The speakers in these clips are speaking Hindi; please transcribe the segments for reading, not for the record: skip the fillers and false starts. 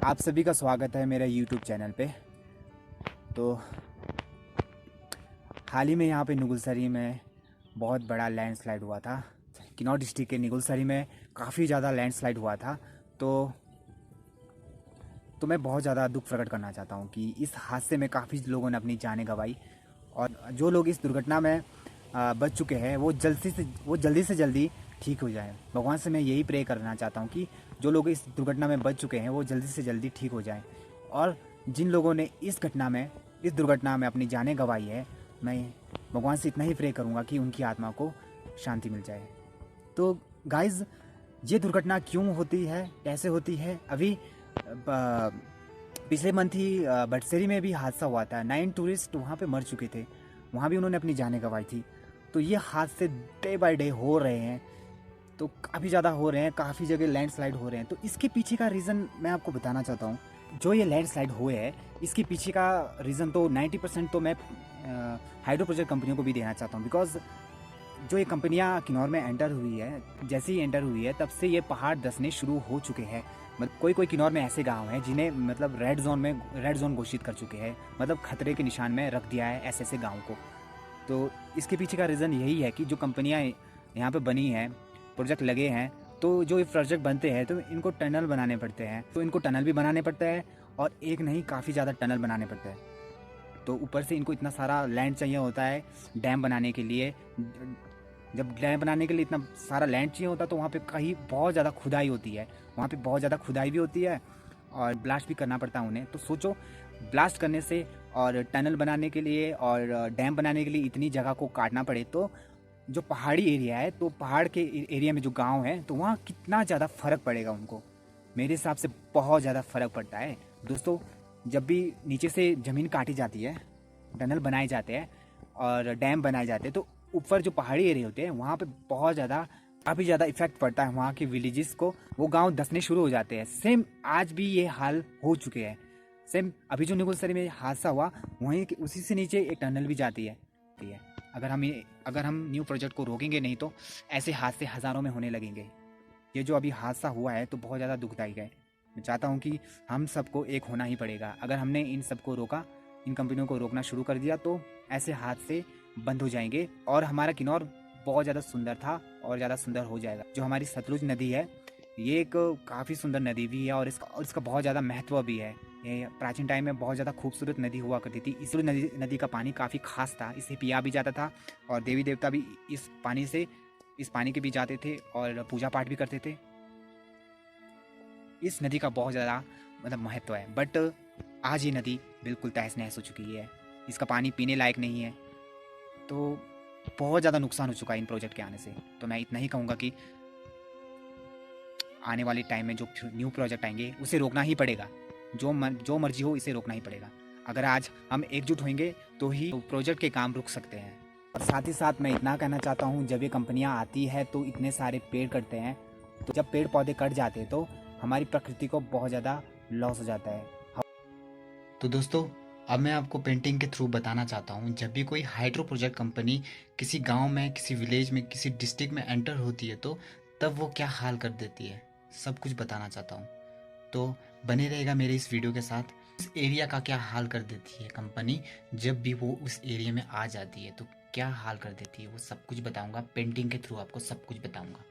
आप सभी का स्वागत है मेरे YouTube चैनल पे। तो हाल ही में यहाँ पे नुगलसरी में बहुत बड़ा लैंडस्लाइड हुआ था। किन्नौर डिस्ट्रिक्ट के नुगलसरी में काफ़ी ज़्यादा लैंडस्लाइड हुआ था। तो मैं बहुत ज़्यादा दुख प्रकट करना चाहता हूँ कि इस हादसे में काफ़ी लोगों ने अपनी जानें गंवाई, और जो लोग इस दुर्घटना में बच चुके हैं वो जल्दी से जल्दी ठीक हो जाएं। भगवान से मैं यही प्रे करना चाहता हूँ कि जो लोग इस दुर्घटना में बच चुके हैं वो जल्दी से जल्दी ठीक हो जाएं, और जिन लोगों ने इस दुर्घटना में अपनी जानें गंवाई है, मैं भगवान से इतना ही प्रे करूँगा कि उनकी आत्मा को शांति मिल जाए। तो गाइज़, ये दुर्घटना क्यों होती है, कैसे होती है? अभी पिछले मंथ ही बटसेरी में भी हादसा हुआ था। 9 टूरिस्ट वहाँ पे मर चुके थे, वहाँ भी उन्होंने अपनी जानें गंवाई थी। तो ये हादसे डे बाय डे हो रहे हैं, तो काफ़ी ज़्यादा हो रहे हैं, काफ़ी जगह लैंडस्लाइड हो रहे हैं। तो इसके पीछे का रीज़न मैं आपको बताना चाहता हूँ। जो ये लैंडस्लाइड हुए हैं, इसके पीछे का रीज़न तो 90% तो मैं हाइड्रो प्रोजेक्ट कंपनियों को भी देना चाहता हूँ। बिकॉज जो ये कंपनियां किन्नौर में एंटर हुई है, जैसे ही एंटर हुई है तब से ये पहाड़ धंसने शुरू हो चुके हैं। मतलब कोई किन्नौर में ऐसे गांव हैं जिन्हें मतलब रेड जोन घोषित कर चुके हैं, मतलब खतरे के निशान में रख दिया है ऐसे ऐसे गाँव को। तो इसके पीछे का रीज़न यही है कि जो कंपनियां यहाँ पे बनी हैं, प्रोजेक्ट लगे हैं, तो जो ये प्रोजेक्ट बनते हैं तो इनको टनल बनाने पड़ते हैं। तो इनको टनल भी बनाने पड़ता है, और एक नहीं काफ़ी ज़्यादा टनल बनाने पड़ते हैं। तो ऊपर से इनको इतना सारा लैंड चाहिए होता है डैम बनाने के लिए। जब डैम बनाने के लिए इतना सारा लैंड चाहिए होता है तो वहाँ पे कहीं बहुत ज़्यादा खुदाई होती है, वहाँ पे बहुत ज़्यादा खुदाई भी होती है, और ब्लास्ट भी करना पड़ता है उन्हें। तो सोचो, ब्लास्ट करने से और टनल बनाने के लिए और डैम बनाने के लिए इतनी जगह को काटना पड़े, तो जो पहाड़ी एरिया है, तो पहाड़ के एरिया में जो गांव है, तो वहाँ कितना ज़्यादा फ़र्क पड़ेगा उनको। मेरे हिसाब से बहुत ज़्यादा फ़र्क पड़ता है दोस्तों। जब भी नीचे से ज़मीन काटी जाती है, टनल बनाए जाते हैं और डैम बनाए जाते हैं, तो ऊपर जो पहाड़ी एरिया होते हैं वहाँ पे बहुत ज़्यादा काफ़ी ज़्यादा इफेक्ट पड़ता है वहाँ के विलेजेस को। वो गांव धंसने शुरू हो जाते हैं। सेम आज भी ये हाल हो चुके हैं। सेम अभी जो नुगलसरी में हादसा हुआ, वहीं उसी से नीचे एक टनल भी जाती है। अगर हम न्यू प्रोजेक्ट को रोकेंगे नहीं तो ऐसे हादसे हज़ारों में होने लगेंगे। ये जो अभी हादसा हुआ है तो बहुत ज़्यादा दुखदायक है। मैं चाहता हूँ कि हम सबको एक होना ही पड़ेगा। अगर हमने इन सबको रोका, इन कंपनियों को रोकना शुरू कर दिया, तो ऐसे हादसे बंद हो जाएंगे, और हमारा किन्नौर बहुत ज़्यादा सुंदर था और ज़्यादा सुंदर हो जाएगा। जो हमारी सतलुज नदी है, ये एक काफ़ी सुंदर नदी भी है, और इसका बहुत ज़्यादा महत्व भी है। ये प्राचीन टाइम में बहुत ज़्यादा खूबसूरत नदी हुआ करती थी। इस नदी का पानी काफ़ी खास था, इसे पिया भी जाता था, और देवी देवता भी इस पानी के भी जाते थे और पूजा पाठ भी करते थे। इस नदी का बहुत ज़्यादा मतलब महत्व है। बट आज ये नदी बिल्कुल तहस नहस हो चुकी है, इसका पानी पीने लायक नहीं है। तो बहुत ज़्यादा नुकसान हो चुका है इन प्रोजेक्ट के आने से। तो मैं इतना ही कहूँगा कि आने वाले टाइम में जो न्यू प्रोजेक्ट आएंगे उसे रोकना ही पड़ेगा। जो मर्जी हो, इसे रोकना ही पड़ेगा। अगर आज हम एकजुट होंगे तो ही प्रोजेक्ट के काम रुक सकते हैं। और साथ ही साथ मैं इतना कहना चाहता हूँ, जब ये कंपनियाँ आती है तो इतने सारे पेड़ कटते हैं, तो जब पेड़ पौधे कट जाते हैं तो हमारी प्रकृति को बहुत ज़्यादा लॉस हो जाता है। तो दोस्तों, अब मैं आपको पेंटिंग के थ्रू बताना चाहता हूँ, जब भी कोई हाइड्रो प्रोजेक्ट कंपनी किसी गांव में, किसी विलेज में, किसी डिस्ट्रिक्ट में एंटर होती है तो तब वो क्या हाल कर देती है, सब कुछ बताना चाहता हूँ। तो बने रहेगा मेरे इस वीडियो के साथ। इस एरिया का क्या हाल कर देती है कंपनी जब भी वो उस एरिया में आ जाती है, तो क्या हाल कर देती है वो सब कुछ बताऊंगा। पेंटिंग के थ्रू आपको सब कुछ बताऊंगा।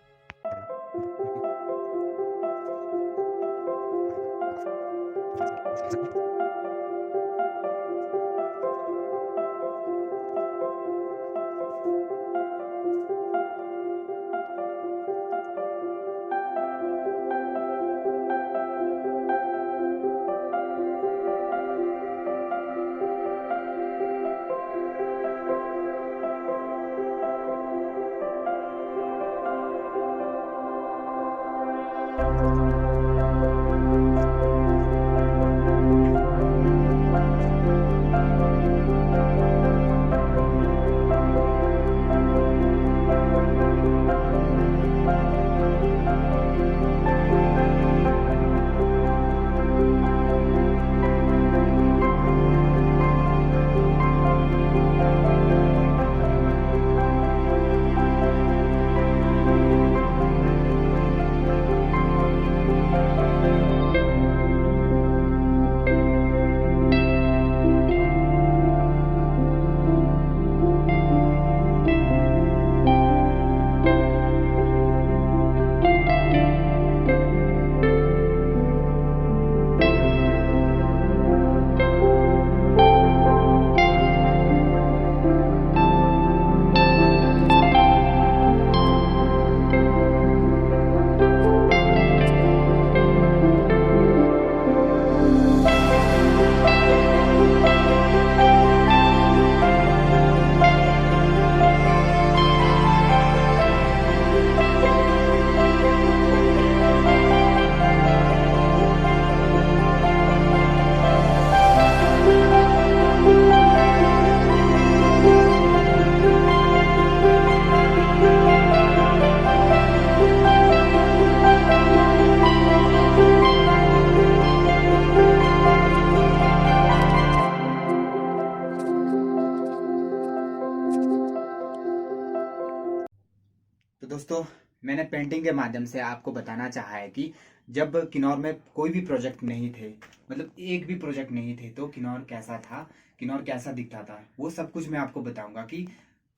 दोस्तों, मैंने पेंटिंग के माध्यम से आपको बताना चाहा है कि जब किन्नौर में कोई भी प्रोजेक्ट नहीं थे, मतलब एक भी प्रोजेक्ट नहीं थे, तो किन्नौर कैसा था, किन्नौर कैसा दिखता था, वो सब कुछ मैं आपको बताऊंगा कि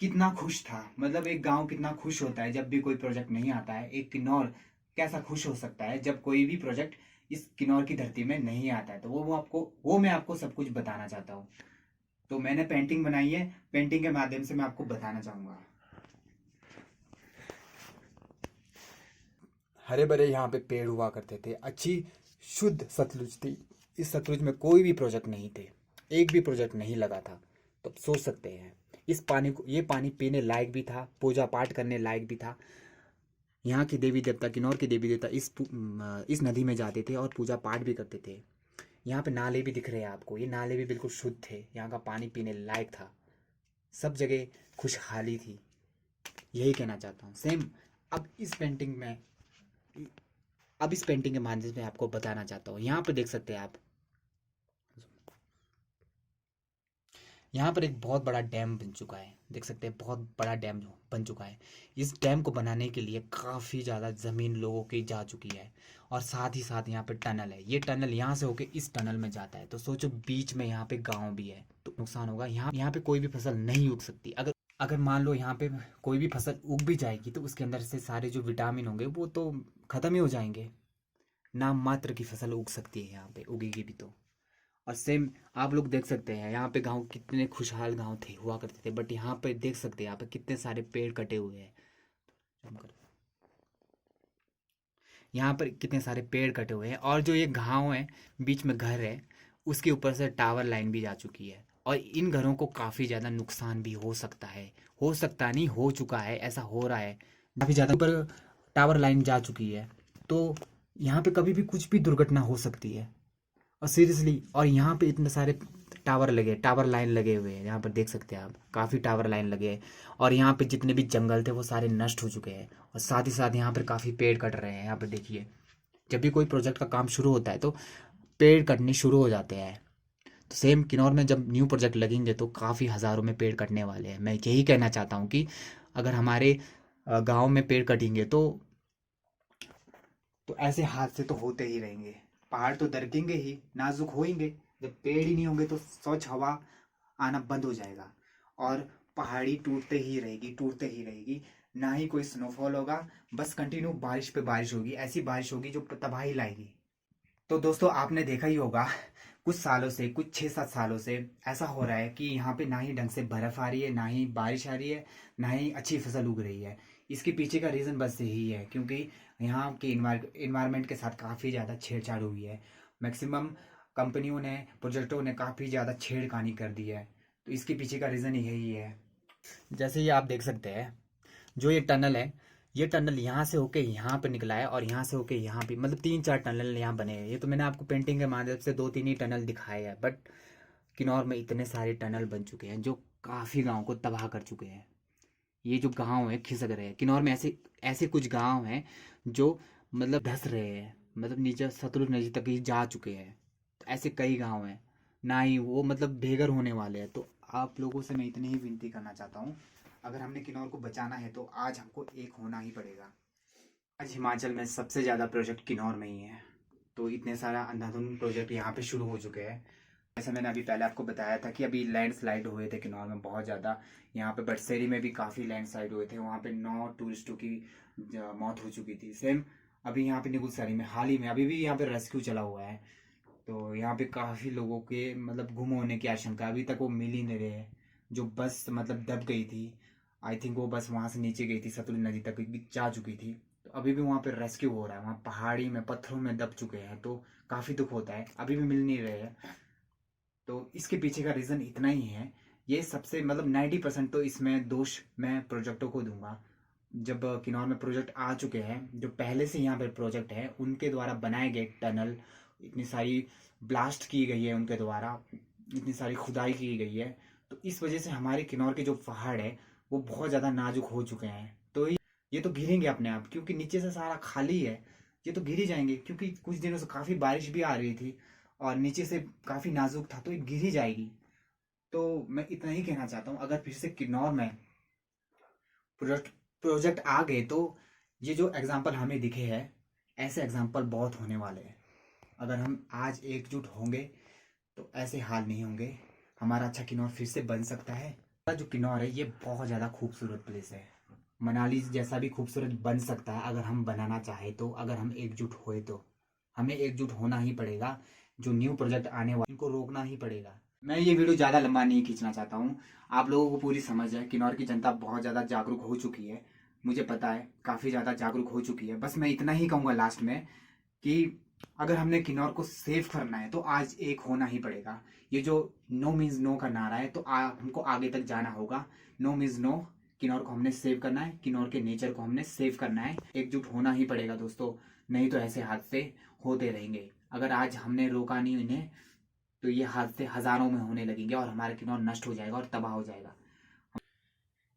कितना खुश था। मतलब एक गांव कितना खुश होता है जब भी कोई प्रोजेक्ट नहीं आता है, एक किन्नौर कैसा खुश हो सकता है जब कोई भी प्रोजेक्ट इस किन्नौर की धरती में नहीं आता है। तो वो मैं आपको सब कुछ बताना चाहता हूँ। तो मैंने पेंटिंग बनाई है, पेंटिंग के माध्यम से मैं आपको बताना चाहूंगा। हरे भरे यहाँ पे पेड़ हुआ करते थे, अच्छी शुद्ध सतलुज थी। इस सतलुज में कोई भी प्रोजेक्ट नहीं थे, एक भी प्रोजेक्ट नहीं लगा था। तो आप सोच सकते हैं इस पानी को, ये पानी पीने लायक भी था, पूजा पाठ करने लायक भी था। यहाँ के देवी देवता, किन्नौर के देवी देवता इस नदी में जाते थे और पूजा पाठ भी करते थे। यहाँ पे नाले भी दिख रहे हैं आपको, ये नाले भी बिल्कुल शुद्ध थे, यहाँ का पानी पीने लायक था, सब जगह खुशहाली थी। यही कहना चाहता हूँ। सेम अब इस पेंटिंग में अब इस पेंटिंग के माध्यम से आपको बताना चाहता हूँ। यहाँ पे देख सकते हैं आप, यहाँ पर एक बहुत बड़ा डैम बन चुका है, देख सकते हैं बहुत बड़ा डैम बन चुका है। इस डैम को बनाने के लिए काफ़ी ज़्यादा ज़मीन लोगों की जा चुकी है, और साथ ही साथ यहाँ पे टनल है। ये टनल यहाँ से होके इस टनल में जाता है। तो सोचो बीच में यहाँ पे गांव भी है, तो नुकसान होगा। यहाँ पे कोई भी फसल नहीं उग सकती। अगर अगर मान लो यहाँ पे कोई भी फसल उग भी जाएगी तो उसके अंदर से सारे जो विटामिन होंगे वो तो ख़त्म ही हो जाएंगे। नाम मात्र की फसल उग सकती है यहाँ पे, उगेगी भी तो। और सेम आप लोग देख सकते हैं यहाँ पे गांव कितने खुशहाल गांव थे, हुआ करते थे, बट यहाँ पे देख सकते हैं यहाँ पे कितने सारे पेड़ कटे हुए हैं। यहाँ पर कितने सारे पेड़ कटे हुए हैं, और जो ये गांव है, बीच में घर है, उसके ऊपर से टावर लाइन भी जा चुकी है, और इन घरों को काफ़ी ज़्यादा नुकसान भी हो सकता है। हो सकता नहीं, हो चुका है, ऐसा हो रहा है। काफ़ी ज़्यादा ऊपर टावर लाइन जा चुकी है, तो यहाँ पे कभी भी कुछ भी दुर्घटना हो सकती है। और सीरियसली, और यहाँ पे इतने सारे टावर लगे, टावर लाइन लगे हुए हैं, यहाँ पर देख सकते हैं आप, काफ़ी टावर लाइन लगे हैं। और यहाँ पे जितने भी जंगल थे वो सारे नष्ट हो चुके हैं, और साथ ही साथ यहाँ पर काफ़ी पेड़ कट रहे हैं। यहाँ पर देखिए, जब भी कोई प्रोजेक्ट का काम शुरू होता है तो पेड़ कटने शुरू हो जाते हैं। तो सेम किन्नौर में जब न्यू प्रोजेक्ट लगेंगे तो काफ़ी हज़ारों में पेड़ कटने वाले हैं। मैं यही कहना चाहता हूँ कि अगर हमारे गांव में पेड़ कटेंगे तो ऐसे हादसे तो होते ही रहेंगे। पहाड़ तो दरकेंगे ही, नाजुक होंगे। जब पेड़ ही नहीं होंगे तो स्वच्छ हवा आना बंद हो जाएगा, और पहाड़ी टूटते ही रहेगी, टूटते ही रहेगी। ना ही कोई स्नोफॉल होगा, बस कंटिन्यू बारिश पे बारिश होगी, ऐसी बारिश होगी जो तबाही लाएगी। तो दोस्तों, आपने देखा ही होगा कुछ सालों से, कुछ 6-7 सालों से ऐसा हो रहा है कि यहाँ पे ना ही ढंग से बर्फ आ रही है, ना ही बारिश आ रही है, ना ही अच्छी फसल उग रही है। इसके पीछे का रीज़न बस यही है, क्योंकि यहाँ के इन्वायरमेंट के साथ काफ़ी ज़्यादा छेड़छाड़ हुई है। मैक्सिमम कंपनियों ने, प्रोजेक्टों ने काफ़ी ज़्यादा छेड़खानी कर दी है। तो इसके पीछे का रीज़न यही है। जैसे ये आप देख सकते हैं, जो ये टनल है, ये टनल यहाँ से होके यहाँ पे निकला है, और यहाँ से होके यहाँ पे, मतलब 3-4 टनल यहाँ बने हैं। ये तो मैंने आपको पेंटिंग के माध्यम से 2-3 ही टनल दिखाए हैं, बट किन्नौर में इतने सारे टनल बन चुके हैं जो काफ़ी गाँव को तबाह कर चुके हैं। ये जो गाँव है खिसक रहे हैं, किन्नौर में ऐसे ऐसे कुछ गाँव हैं जो मतलब धंस रहे हैं, मतलब नीचे सतलुज नदी तक ही जा चुके हैं। तो ऐसे कई गाँव हैं, ना ही वो मतलब बेघर होने वाले हैं। तो आप लोगों से मैं इतनी ही विनती करना चाहता हूँ, अगर हमने किन्नौर को बचाना है तो आज हमको एक होना ही पड़ेगा। आज हिमाचल में सबसे ज़्यादा प्रोजेक्ट किन्नौर में ही है। तो इतने सारा अंधाधुंध प्रोजेक्ट यहाँ पे शुरू हो चुके हैं। जैसे मैंने अभी पहले आपको बताया था कि अभी लैंडस्लाइड हुए थे किन्नौर में बहुत ज़्यादा। यहाँ पे बटसेरी में भी काफ़ी लैंडस्लाइड हुए थे, वहाँ पे 9 टूरिस्टों की मौत हो चुकी थी। सेम अभी यहाँ पे निगुसरी में हाल ही में अभी भी यहाँ पे रेस्क्यू चला हुआ है। तो यहाँ पे काफ़ी लोगों के मतलब गुम होने की आशंका, अभी तक वो मिल ही नहीं रहे हैं। जो बस मतलब दब गई थी, आई थिंक वो बस वहाँ से नीचे गई थी, सतलुज नदी तक जा चुकी थी। तो अभी भी वहाँ पे रेस्क्यू हो रहा है, वहाँ पहाड़ी में पत्थरों में दब चुके हैं। तो काफ़ी दुख होता है, अभी भी मिल नहीं रहे हैं। तो इसके पीछे का रीज़न इतना ही है। ये सबसे मतलब 90% तो इसमें दोष मैं प्रोजेक्टों को दूंगा। जब किन्नौर में प्रोजेक्ट आ चुके हैं, जो पहले से यहाँ पे प्रोजेक्ट है उनके द्वारा बनाए गए टनल, इतनी सारी ब्लास्ट की गई है उनके द्वारा, इतनी सारी खुदाई की गई है, तो इस वजह से हमारे किन्नौर के जो पहाड़ है वो बहुत ज़्यादा नाजुक हो चुके हैं। तो ये तो गिरेंगे अपने आप, क्योंकि नीचे से सारा खाली है। ये तो गिर ही जाएंगे, क्योंकि कुछ दिनों से काफ़ी बारिश भी आ रही थी और नीचे से काफ़ी नाजुक था, तो ये गिर ही जाएगी। तो मैं इतना ही कहना चाहता हूँ, अगर फिर से किन्नौर में प्रोजेक्ट प्रोजेक्ट आ गए तो ये जो एग्जाम्पल हमें दिखे हैं ऐसे एग्जाम्पल बहुत होने वाले हैं। अगर हम आज एकजुट होंगे तो ऐसे हाल नहीं होंगे। हमारा अच्छा किन्नौर फिर से बन सकता है। हमारा जो किन्नौर है ये बहुत ज़्यादा खूबसूरत प्लेस है। मनाली जैसा भी खूबसूरत बन सकता है अगर हम बनाना चाहे तो, अगर हम एकजुट होए तो। हमें एकजुट होना ही पड़ेगा। जो न्यू प्रोजेक्ट आने वाले इनको रोकना ही पड़ेगा। मैं ये वीडियो ज़्यादा लंबा नहीं खींचना चाहता हूँ। आप लोगों को पूरी समझ है, किन्नौर की जनता बहुत ज़्यादा जागरूक हो चुकी है। मुझे पता है काफ़ी ज़्यादा जागरूक हो चुकी है। बस मैं इतना ही कहूँगा लास्ट में कि अगर हमने किन्नौर को सेव करना है तो आज एक होना ही पड़ेगा। ये जो नो मीन्स नो का नारा है तो हमको आगे तक जाना होगा। No means no. किन्नौर को हमने सेव करना है, किन्नौर के नेचर को हमने सेव करना है। एकजुट होना ही पड़ेगा दोस्तों, नहीं तो ऐसे हादसे होते रहेंगे। अगर आज हमने रोका नहीं इन्हें तो ये हादसे हजारों में होने लगेंगे और हमारा किन्नौर नष्ट हो जाएगा और तबाह हो जाएगा।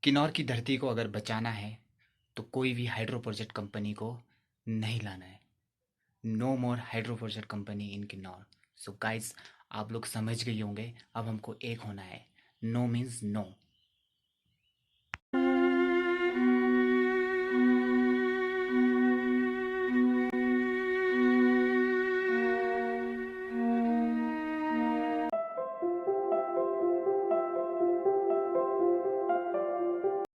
किन्नौर की धरती को अगर बचाना है तो कोई भी हाइड्रो प्रोजेक्ट कंपनी को नहीं लाना है। No more hydro project company in Kinnaur. So guys, आप लोग समझ गए होंगे, अब हमको एक होना है। No means no.